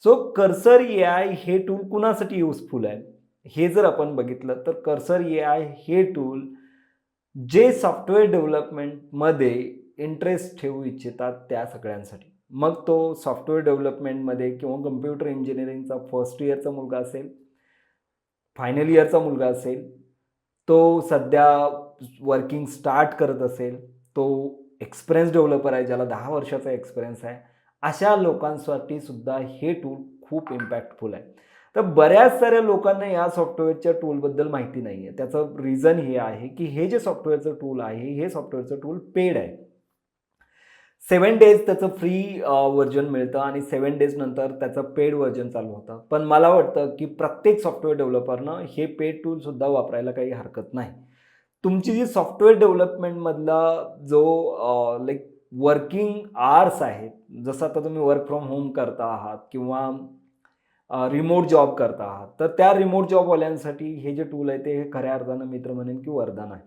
So cursor AI हे tool कुणासाठी useful आहे? हे जर आपण बघितलं तर कर्सर एआय हे टूल जे सॉफ्टवेअर डेव्हलपमेंटमध्ये इंटरेस्ट ठेवू इच्छितात त्या सगळ्यांसाठी. मग तो सॉफ्टवेअर डेव्हलपमेंटमध्ये किंवा कॉम्प्युटर इंजिनिअरिंगचा फर्स्ट इयरचा मुलगा असेल, फायनल इयरचा मुलगा असेल, तो सध्या वर्किंग स्टार्ट करत असेल, तो एक्सपिरियन्स डेव्हलपर आहे, ज्याला 10 वर्षाचा एक्सपिरियन्स आहे, अशा लोकांसाठी सुद्धा हे टूल खूप इम्पॅक्टफुल आहे. तर बऱ्याच साऱ्या लोकांना या सॉफ्टवेअरच्या टूलबद्दल माहिती नाही आहे. त्याचं रिझन हे आहे, की हे जे सॉफ्टवेअरचं टूल आहे, हे सॉफ्टवेअरचं टूल पेड आहे. 7 डेज त्याचं फ्री व्हर्जन मिळतं आणि 7 डेज नंतर त्याचं पेड व्हर्जन चालू होतं. पण मला वाटतं, की प्रत्येक सॉफ्टवेअर डेव्हलपरनं हे पेड टूलसुद्धा वापरायला काही हरकत नाही. तुमची जी सॉफ्टवेअर डेव्हलपमेंटमधला जो लाइक वर्किंग आवर्स आहेत, जसं आता तुम्ही वर्क फ्रॉम होम करता आहात किंवा रिमोट जॉब करता आहात, तर त्या रिमोट जॉबवाल्यांसाठी हे जे टूल आहे, ते खऱ्या अर्थानं मित्र म्हणेन की वरदान आहे.